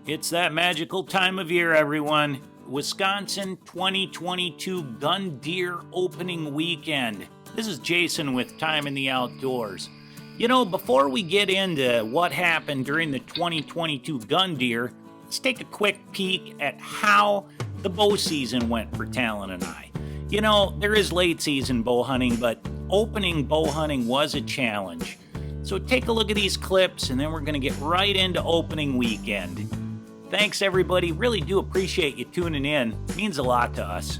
It's that magical time of year, everyone. Wisconsin 2022 Gun Deer opening weekend. This is Jason with Time in the Outdoors. You know, before we get into what happened during the 2022 Gun Deer, let's take a quick peek at how the bow season went for Talon and I. You know, there is late season bow hunting, but opening bow hunting was a challenge. So take a look at these clips, and then we're going to get right into opening weekend. Thanks, everybody. Really do appreciate you tuning in. It means a lot to us.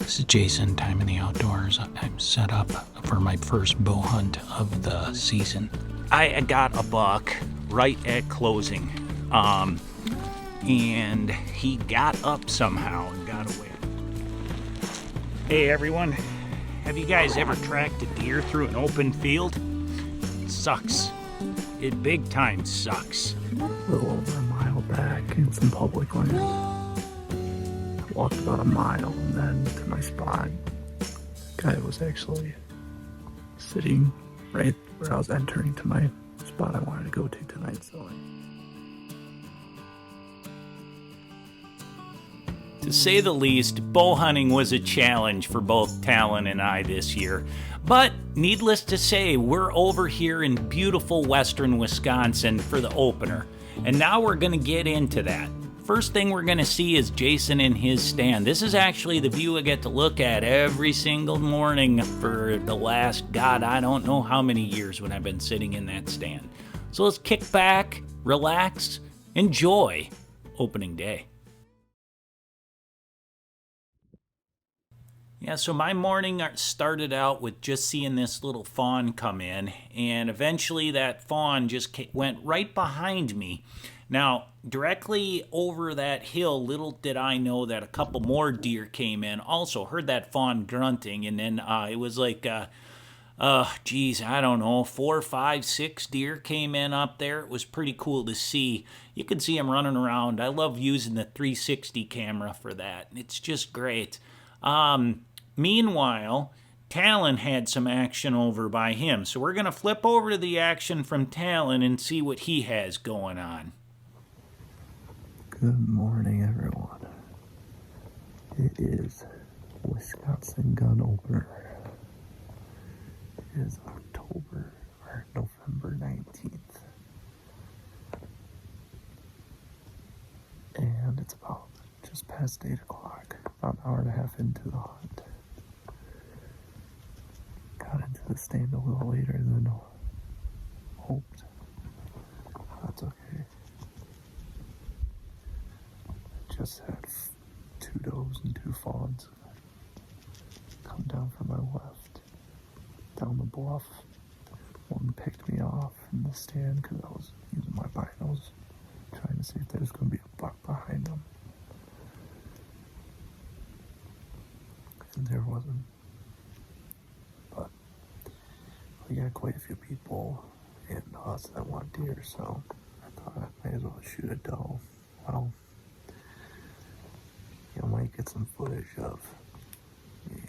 This is Jason, Time in the Outdoors. I'm set up for my first bow hunt of the season. I got a buck right at closing, and he got up somehow and got away. Hey everyone, have you guys ever tracked a deer through an open field? It sucks. It big time sucks. A little over a mile back in some public land. I walked about a mile and then to my spot. Guy was actually sitting right where I was entering to my spot I wanted to go to tonight, so To say the least, bow hunting was a challenge for both Talon and I this year. But needless to say, we're over here in beautiful western Wisconsin for the opener. And now we're going to get into that. First thing we're going to see is Jason in his stand. This is actually the view I get to look at every single morning for the last, God, I don't know how many years when I've been sitting in that stand. So let's kick back, relax, enjoy opening day. Yeah, so my morning started out with just seeing this little fawn come in, and eventually that fawn just went right behind me. Now, directly over that hill, little did I know that a couple more deer came in. Also heard that fawn grunting, and then it was like, I don't know, 4, 5, 6 deer came in up there. It was pretty cool to see. You could see them running around. I love using the 360 camera for that. It's just great. Meanwhile, Talon had some action over by him. So we're going to flip over to the action from Talon and see what he has going on. good morning, everyone. It is Wisconsin gun opener. It is November 19th. And it's about just past 8 o'clock, about an hour and a half into the hunt. Got into the stand a little later than hoped. That's okay. Just had 2 does and 2 fawns come down from my left, down the bluff. One picked me off in the stand because I was using my binos, trying to see if there's going to be a buck behind them. And there wasn't. But we got quite a few people and us that want deer, so I thought I might as well shoot a doe. Well, you might get some footage of me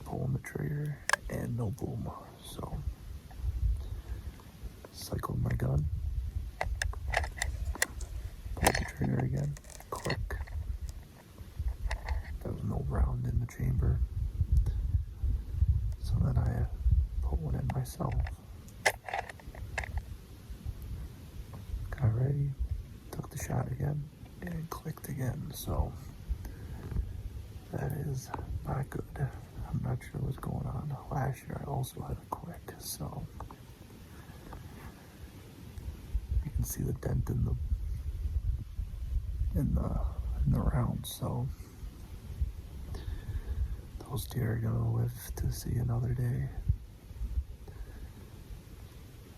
pulling the trigger and no boom. So, cycled my gun, pulled the trigger again, click. There was no round in the chamber. So then I put one in myself. Got ready, took the shot again, and clicked again. So that is not good. I'm not sure what's going on. Last year I also had a click, so you can see the dent in the round. So those deer are gonna live to see another day.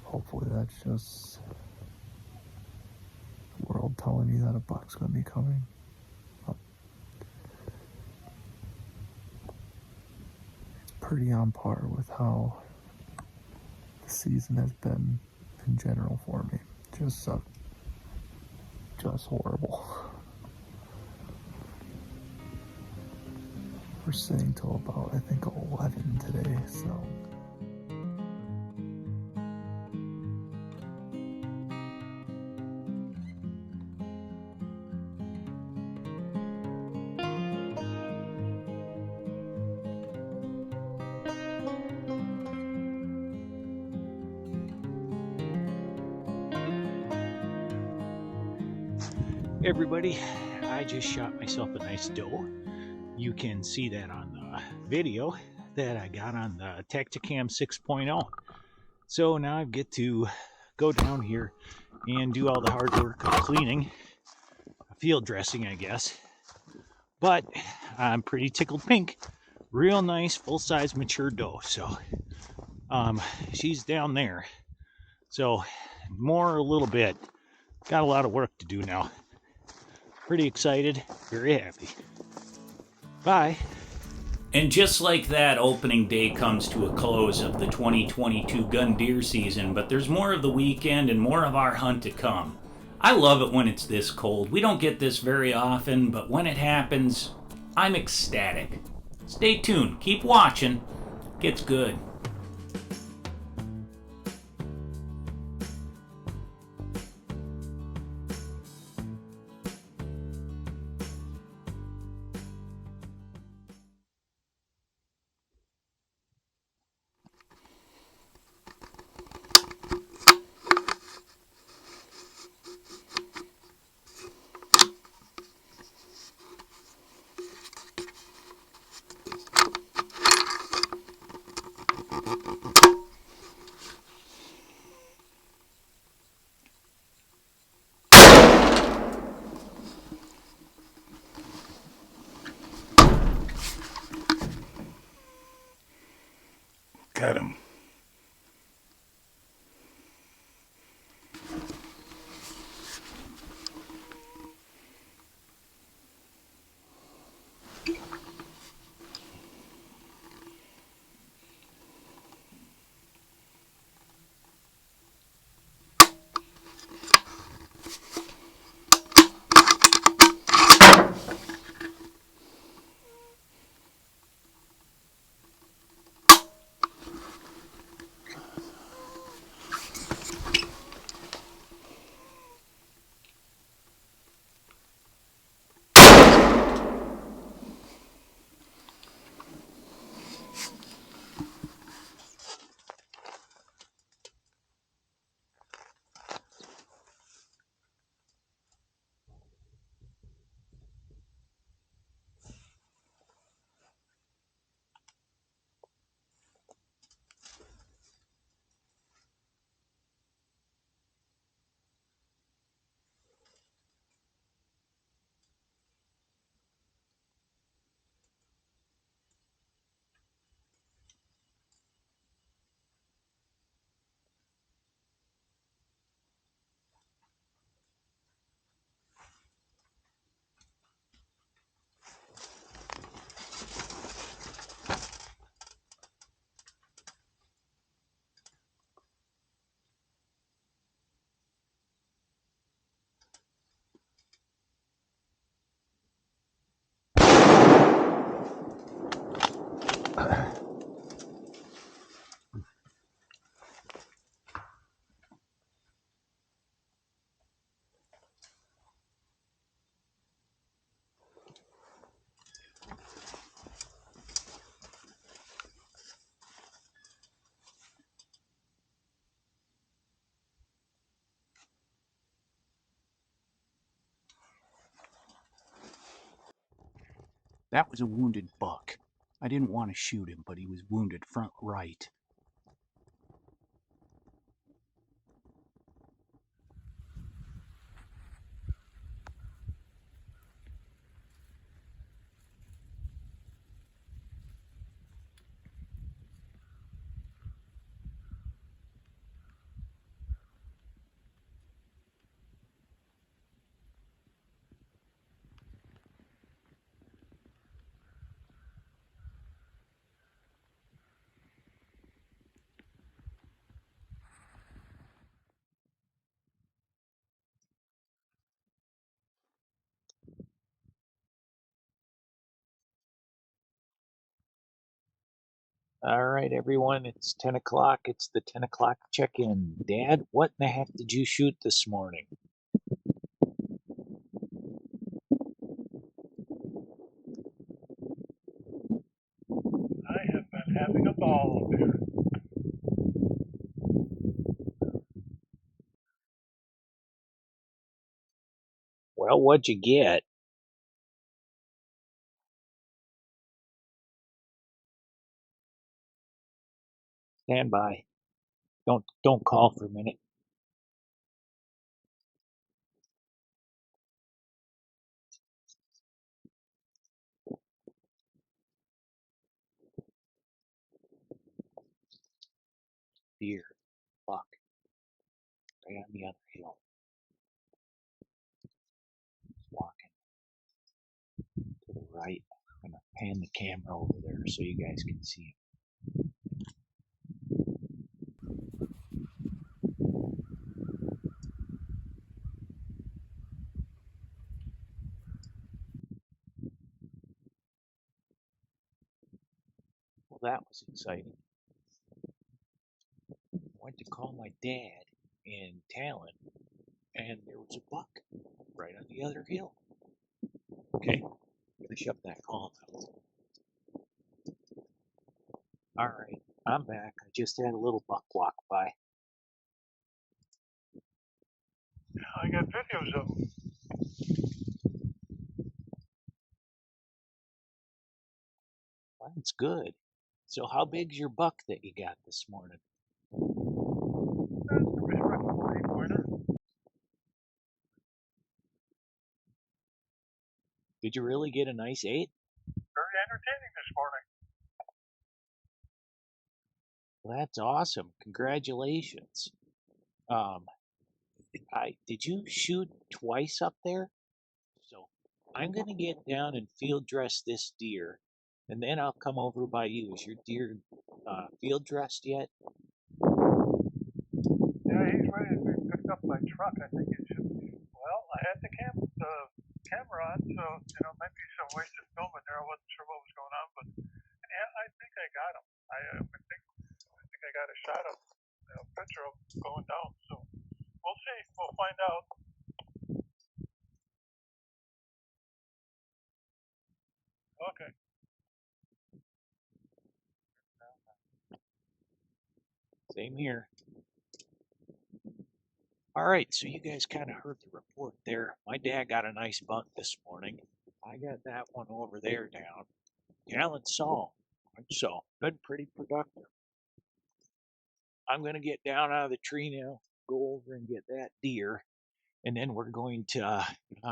Hopefully that's just the world telling me that a buck's gonna be coming. It's pretty on par with how the season has been in general for me just sucked. Just horrible. We're sitting till about, I think, 11 today, so. Everybody, I just shot myself a nice doe. You can see that on the video that I got on the Tacticam 6.0. So now I get to go down here and do all the hard work of cleaning, field dressing, I guess. But I'm pretty tickled pink. Real nice, full-size, mature doe. So she's down there. So more a little bit. Got a lot of work to do now. Pretty excited, very happy. Bye. And just like that, opening day comes to a close of the 2022 gun deer season, but there's more of the weekend and more of our hunt to come. I love it when it's this cold. We don't get this very often, but when it happens, I'm ecstatic. Stay tuned, keep watching. It gets good. Got him. That was a wounded buck. I didn't want to shoot him, but he was wounded front right. All right, everyone, it's 10 o'clock. It's the 10 o'clock check-in. Dad, what in the heck did you shoot this morning? I have been having a ball up here. Well, what'd you get? Stand by. Don't call for a minute. Deer, buck, right on the other hill. Walking to the right. I'm gonna pan the camera over there so you guys can see him. Well, that was exciting. Went to call my dad in Talon, and there was a buck right on the other hill. Okay, I'm gonna shut that call now. All right, I'm back. I just had a little buck walk by. I got videos of them. Well, that's good. So, how big's your buck that you got this morning? That's a respectable 8-pointer. Did you really get a nice 8? Very entertaining this morning. Well, that's awesome. Congratulations. Um, did you shoot twice up there? So, I'm gonna get down and field dress this deer, and then I'll come over by you. Is your deer field dressed yet? Yeah, he's ready to be picked up by truck. I think it should. Well, I had the camera on, so might be some wasted film in there. I wasn't sure what was going on, but yeah, I think I got him. I think I got a shot of picture of him going down. So we'll see. We'll find out. Okay. Same here. All right, so you guys kind of heard the report there. My dad got a nice buck this morning. I got that one over there down. Talent saw. So, been pretty productive. I'm going to get down out of the tree now, go over and get that deer, and then we're going to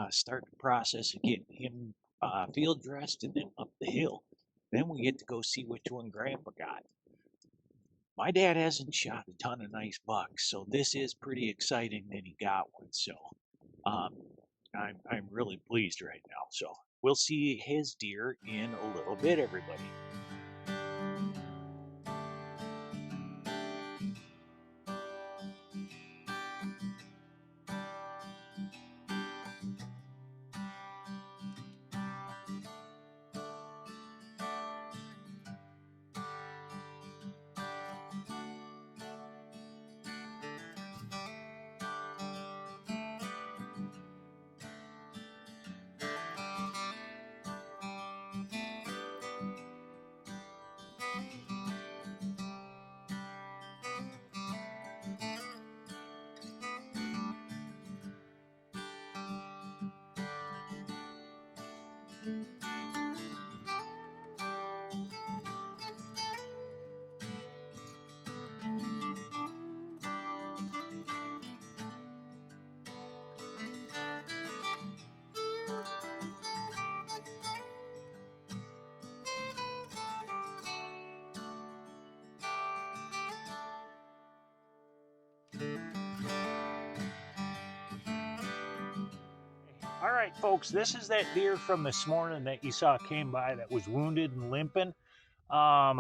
start the process of getting him field dressed and then up the hill. Then we get to go see which one Grandpa got. My dad hasn't shot a ton of nice bucks, so this is pretty exciting that he got one. So um, I'm really pleased right now. So we'll see his deer in a little bit, everybody. All right, folks, this is that deer from this morning that you saw came by that was wounded and limping. I'm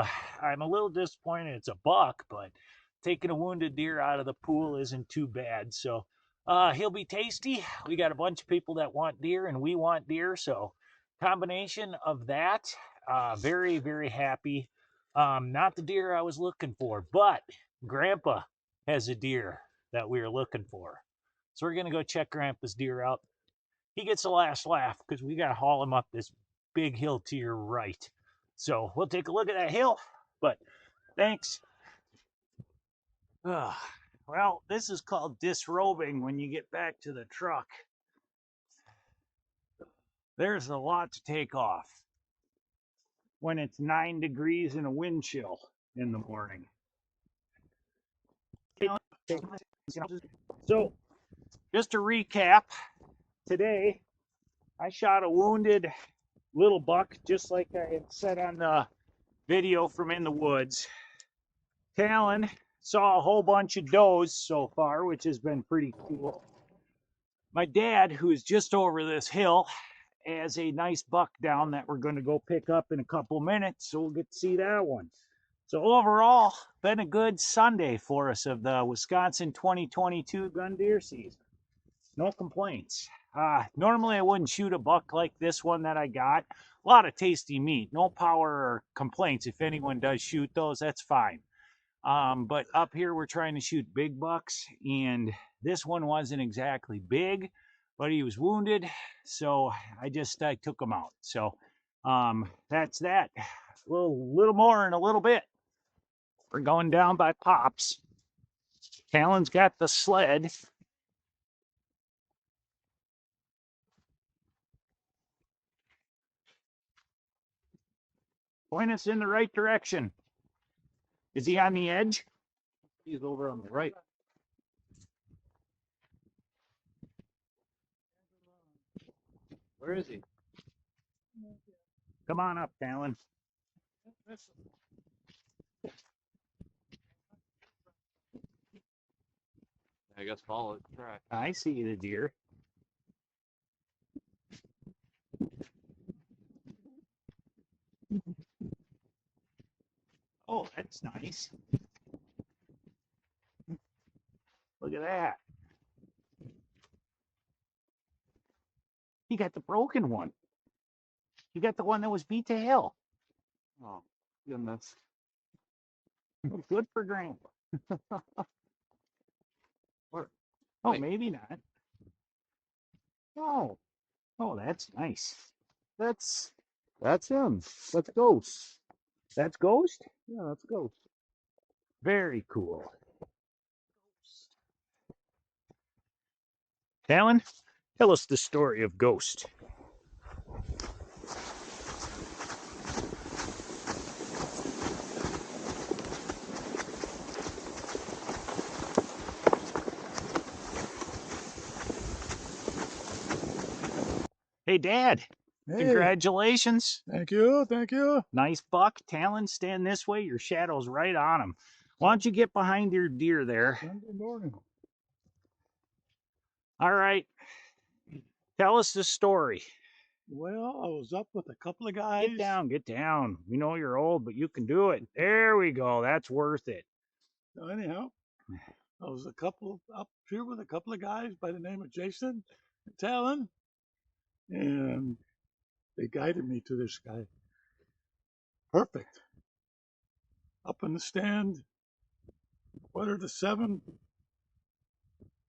a little disappointed it's a buck, but taking a wounded deer out of the pool isn't too bad. So he'll be tasty. We got a bunch of people that want deer, and we want deer. So combination of that, very, very happy. Not the deer I was looking for, but Grandpa has a deer that we were looking for. So we're going to go check Grandpa's deer out. He gets the last laugh because we got to haul him up this big hill to your right. So we'll take a look at that hill, but thanks. Well, this is called disrobing when you get back to the truck. There's a lot to take off when it's 9 degrees and a wind chill in the morning. So, just to recap, today I shot a wounded little buck, just like I had said on the video from In the Woods. Talon saw a whole bunch of does so far, which has been pretty cool. My dad, who is just over this hill, has a nice buck down that we're going to go pick up in a couple minutes, so we'll get to see that one. So overall, been a good Sunday for us of the Wisconsin 2022 gun deer season. No complaints. Normally I wouldn't shoot a buck like this one that I got. A lot of tasty meat, no power or complaints. If anyone does shoot those, that's fine. But up here we're trying to shoot big bucks, and this one wasn't exactly big, but he was wounded, so I took him out. So that's that. A little more in a little bit. We're going down by Pops. Talon's got the sled. Point us in the right direction. Is he on the edge? He's over on the right. Where is he? Come on up, Talon. I guess follow it. Right. I see the deer. Oh, that's nice. Look at that. You got the broken one. You got the one that was beat to hell. Oh, goodness. Well, good for Grandpa. Where? Oh, Wait. maybe not. Oh, that's nice. That's him. That's Ghost. That's Ghost? Yeah, that's Ghost. Very cool. Talon, tell us the story of Ghost. Hey, Dad. Hey, Congratulations. thank you, thank you. Nice buck. Talon, stand this way. Your shadow's right on him. Why don't you get behind your deer there? Sunday morning. All right. Tell us the story. Well, I was up with a couple of guys. Get down, get down. We know you're old, but you can do it. There we go. That's worth it. So anyhow, I was up here with a couple of guys by the name of Jason and Talon, and they guided me to this guy. Perfect. Up in the stand, 6:45.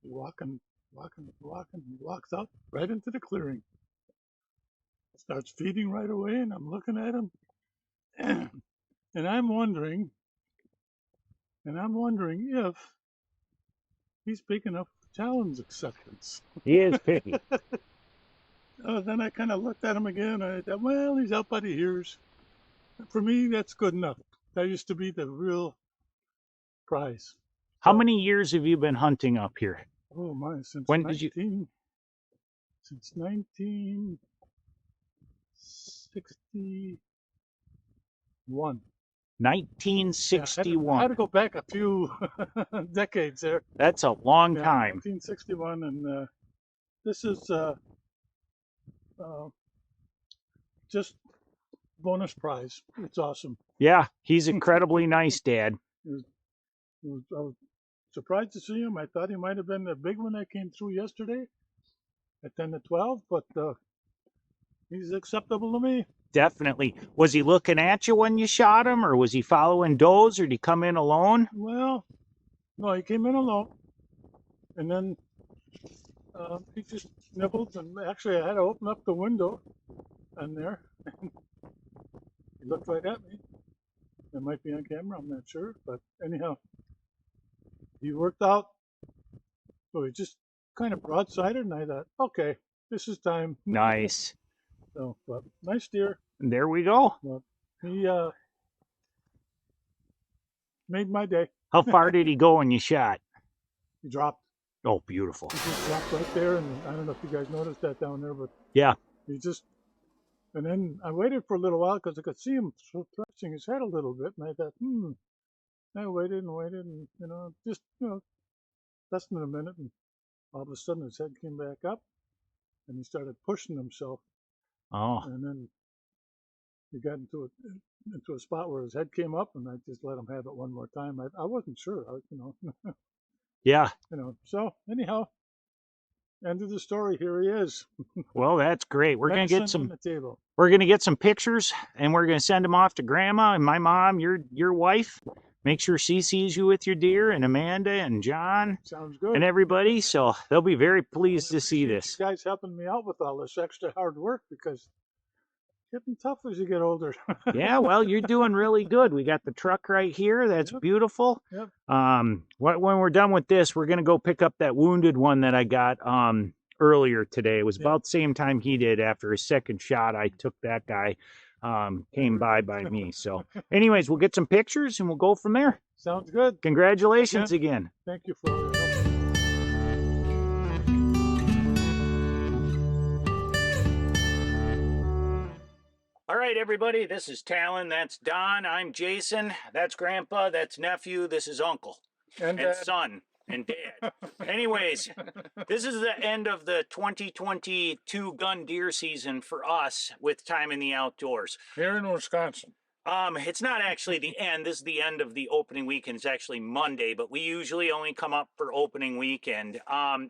Walking. He walks out right into the clearing. Starts feeding right away, and I'm looking at him, and I'm wondering if he's big enough for Talon's acceptance. He is picky. Then I kind of looked at him again. I thought, well, he's out by the ears. For me, that's good enough. That used to be the real prize. How many years have you been hunting up here? Oh my! Since When did you? Since 1961. 1961. I had to go back a few decades there. That's a long Yeah, time. 1961, and this is just bonus prize. It's awesome. Yeah, he's incredibly nice, Dad. I was surprised to see him. I thought he might have been the big one that came through yesterday at 10 to 12, but he's acceptable to me. definitely. Was he looking at you when you shot him, or was he following does, or did he come in alone? Well, no, he came in alone, and then he just nibbled, and actually I had to open up the window on there. He looked right at me. It might be on camera, I'm not sure, but anyhow, he worked out. So he just kind of broadsided, and I thought, okay, this is time. Nice. So, but nice deer. There we go. But he made my day. How far did he go when you shot? He dropped. Oh, beautiful. He just dropped right there, and I don't know if you guys noticed that down there, but Yeah. he just. And then I waited for a little while because I could see him thrusting his head a little bit, and I thought, I waited and waited, and just less than a minute, and all of a sudden his head came back up, and he started pushing himself, Oh, and then he got into a spot where his head came up, and I just let him have it one more time. I wasn't sure, yeah. So anyhow, end of the story. Here he is. Well, that's great. We're gonna get Medicine on some. the table. We're gonna get some pictures, and we're gonna send them off to Grandma and my mom, your wife. Make sure she sees you with your deer, and Amanda and John Sounds good. and everybody. So they'll be very pleased to see Appreciate this. you guys helping me out with all this extra hard work because it's getting tough as you get older. Yeah, well, you're doing really good. We got the truck right here. That's Yep. beautiful. Yep. When we're done with this, we're gonna go pick up that wounded one that I got earlier today. It was about the same time he did. After his second shot, I took that guy. Came by me. So, anyways, we'll get some pictures and we'll go from there. Sounds good. Congratulations again. Thank you for all your help. All right, everybody, this is Talon. That's Don. I'm Jason. That's Grandpa. That's Nephew. This is Uncle. And son. And Dad. Anyways, this is the end of the 2022 gun deer season for us with Time in the Outdoors. Here in Wisconsin. It's not actually the end. This is the end of the opening weekend. It's actually Monday, but we usually only come up for opening weekend.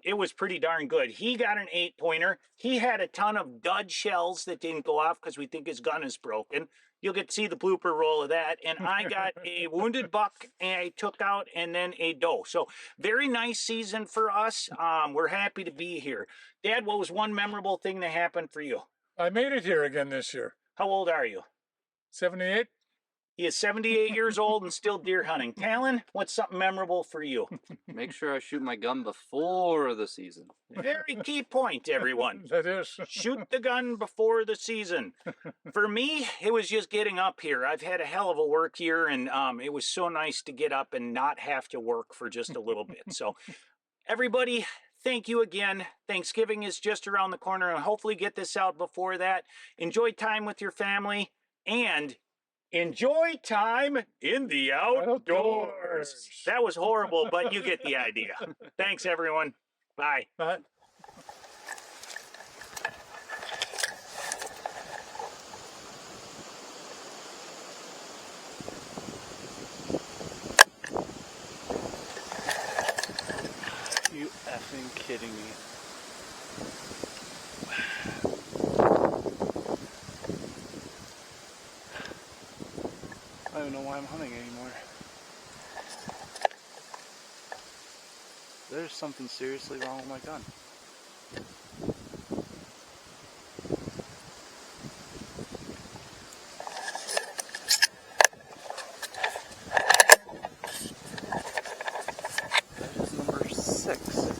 It was pretty darn good. He got an 8-pointer. He had a ton of dud shells that didn't go off because we think his gun is broken. You'll get to see the blooper roll of that. And I got a wounded buck and I took out and then a doe. So very nice season for us. We're happy to be here. Dad, what was one memorable thing that happened for you? I made it here again this year. How old are you? 78. He is 78 years old and still deer hunting. Talon, what's something memorable for you? Make sure I shoot my gun before the season. Very key point, everyone. That is. Shoot the gun before the season. For me, it was just getting up here. I've had a hell of a work year, and it was so nice to get up and not have to work for just a little bit. So, everybody, thank you again. Thanksgiving is just around the corner, and hopefully get this out before that. Enjoy time with your family, and enjoy time in the outdoors. That was horrible, but you get the idea. Thanks, everyone. Bye. Bye. You effing kidding me? I don't know why I'm hunting anymore. There's something seriously wrong with my gun. That is number 6.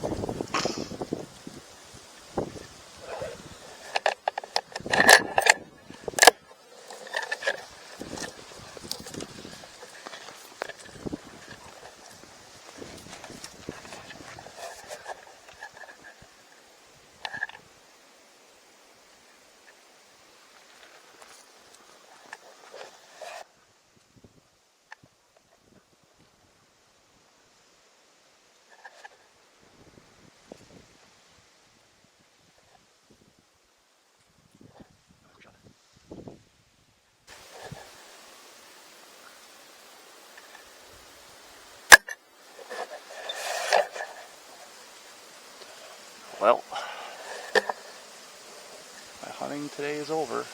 Well, my hunting today is over.